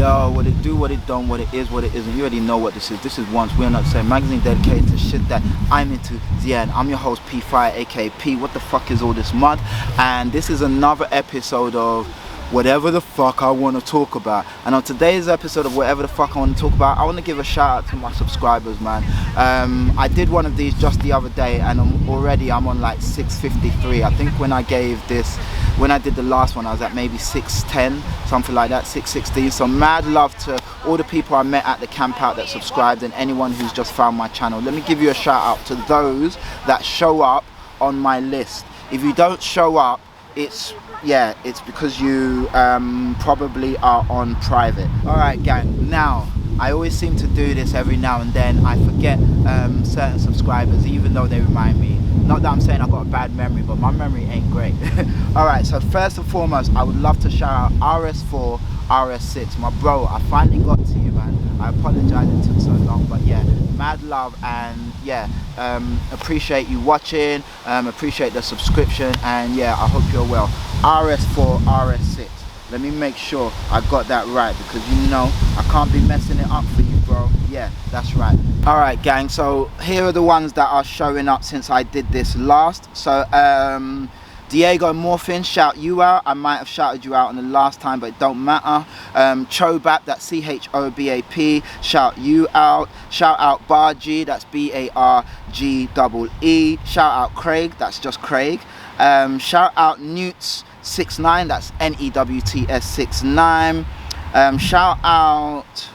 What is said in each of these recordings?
Yo, what it do, what it don't, what it is, what it isn't. You already know what this is. This is Once We're Not Saying, magazine dedicated to shit that I'm into. Yeah, and I'm your host P Fire, aka P. What the fuck is all this mud? And this is another episode of whatever the fuck I want to talk about. And on today's episode of whatever the fuck I want to talk about, I want to give a shout out to my subscribers, man. I did one of these just the other day, and I'm on like 653. I think when I did the last one, I was at maybe 610, something like that, 616. So mad love to all the people I met at the camp out that subscribed, and anyone who's just found my channel. Let me give you a shout out to those that show up on my list. If you don't show up, it's because you probably are on private. Alright gang, now I always seem to do this every now and then. I forget certain subscribers, even though they remind me. Not that I'm saying I've got a bad memory, but my memory ain't great. Alright, so first and foremost, I would love to shout out RS4, RS6. My bro, I finally got to you, man. I apologize it took so long, but yeah, mad love, and yeah, appreciate you watching, appreciate the subscription, and yeah, I hope you're well. RS4, RS6. Let me make sure I got that right, because you know I can't be messing it up for you, bro. Yeah, that's right. Alright gang, so here are the ones that are showing up since I did this last. So Diego Morphin, shout you out. I might have shouted you out on the last time, but it don't matter. Chobap, that's CHOBAP, shout you out. Shout out Bargy, that's BARGEE. Shout out Craig, that's just Craig. Shout out Newts69, that's NEWTS69. Shout out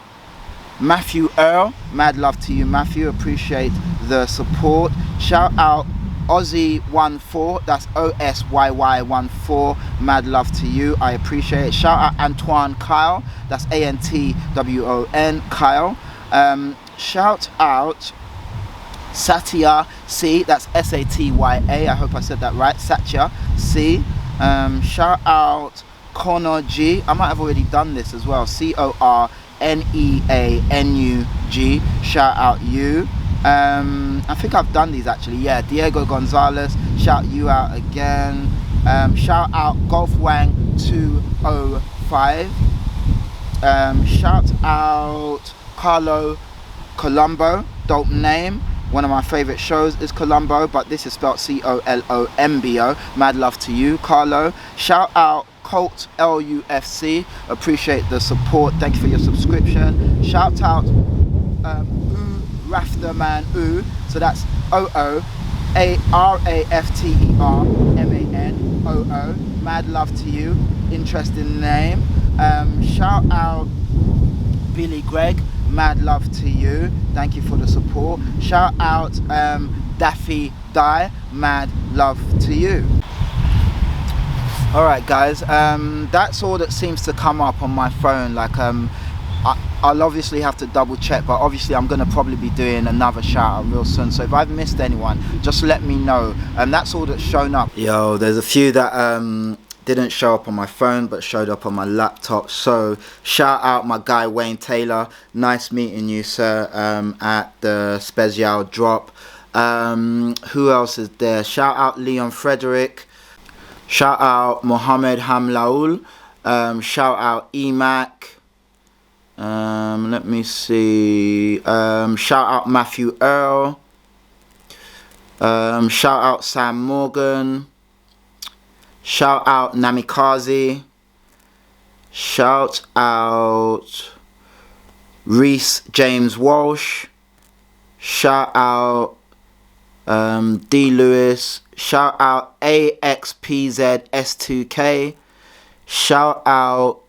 Matthew Earl, mad love to you Matthew, appreciate the support. Shout out Aussie14, that's OSYY14, mad love to you, I appreciate it. Shout out Antoine Kyle, that's ANTWON Kyle. Shout out Satya C, that's SATYA, I hope I said that right, Satya C. Shout out Connor G, I might have already done this as well, CORNEANUG, shout out you. I think I've done these actually, yeah. Diego Gonzalez, shout you out again. Shout out Golfwang205. Shout out Carlo Colombo, dope name. One of my favorite shows is Colombo, but this is spelled COLOMBO. Mad love to you, Carlo. Shout out Colt LUFC, appreciate the support, thank you for your subscription. Shout out Rafterman Ooh, so that's OOARAFTERMANOO. Mad love to you, interesting name. Shout out Billy Greg, mad love to you, thank you for the support. Shout out Daffy Die, mad love to you. Alright guys, that's all that seems to come up on my phone. Like I'll obviously have to double check, but obviously I'm going to probably be doing another shout out real soon, so if I've missed anyone, just let me know. That's all that's shown up. Yo, there's a few that didn't show up on my phone but showed up on my laptop. So shout out my guy Wayne Taylor, nice meeting you sir, at the Special drop. Who else is there? Shout out Leon Frederick, shout out Mohammed Hamlaul, shout out EMAC. Let me see. Shout out Matthew Earl. Shout out Sam Morgan. Shout out Namikaze. Shout out Reese James Walsh. Shout out D Lewis. Shout out AXPZS2K. Shout out,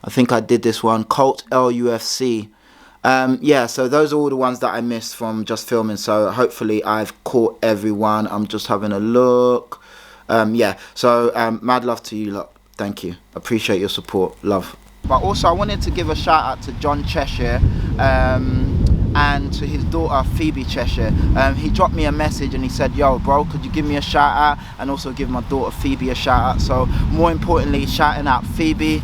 I think I did this one, Colt LUFC. Yeah, so those are all the ones that I missed from just filming, so hopefully I've caught everyone. I'm just having a look. Yeah, so mad love to you lot, thank you, appreciate your support, love. But also I wanted to give a shout out to John Cheshire. and to his daughter Phoebe Cheshire. He dropped me a message and he said, yo bro, could you give me a shout out and also give my daughter Phoebe a shout out. So more importantly, shouting out Phoebe,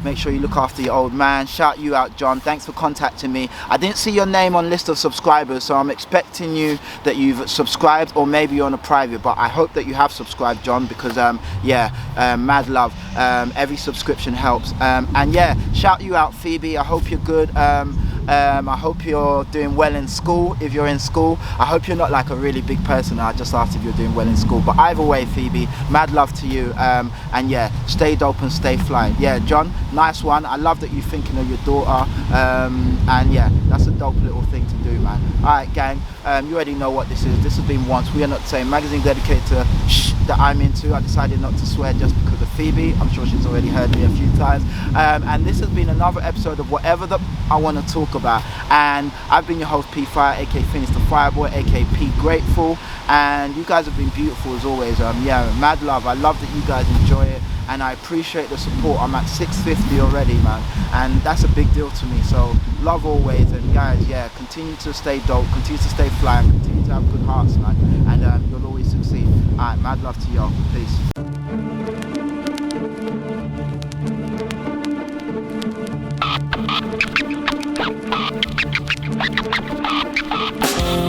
make sure you look after your old man. Shout you out, John, thanks for contacting me. I didn't see your name on list of subscribers, so I'm expecting you that you've subscribed, or maybe you're on a private, but I hope that you have subscribed, John, because mad love. Every subscription helps. And yeah, shout you out Phoebe, I hope you're good. I hope you're doing well in school. If you're in school, I hope you're not like a really big person. I just asked if you're doing well in school, but either way, Phoebe, mad love to you. And yeah, stay dope and stay fly. Yeah, John, nice one. I love that you're thinking of your daughter. And yeah, that's a dope little thing to do, man. All right, gang, you already know what this is. This has been Once We Are Not the Same, magazine dedicated to shh that I'm into. I decided not to swear just because of Phoebe. I'm sure she's already heard me a few times. And this has been another episode of whatever that I want to talk about. And I've been your host P-Fire, aka Finish the Fireboy, aka P Grateful. And you guys have been beautiful as always. Yeah, mad love. I love that you guys enjoy it, and I appreciate the support. I'm at 650 already, man, and that's a big deal to me. So love always, and guys, yeah, continue to stay dope, continue to stay fly, and continue to have good hearts, man, and you'll always succeed. Alright, mad love to y'all. Peace.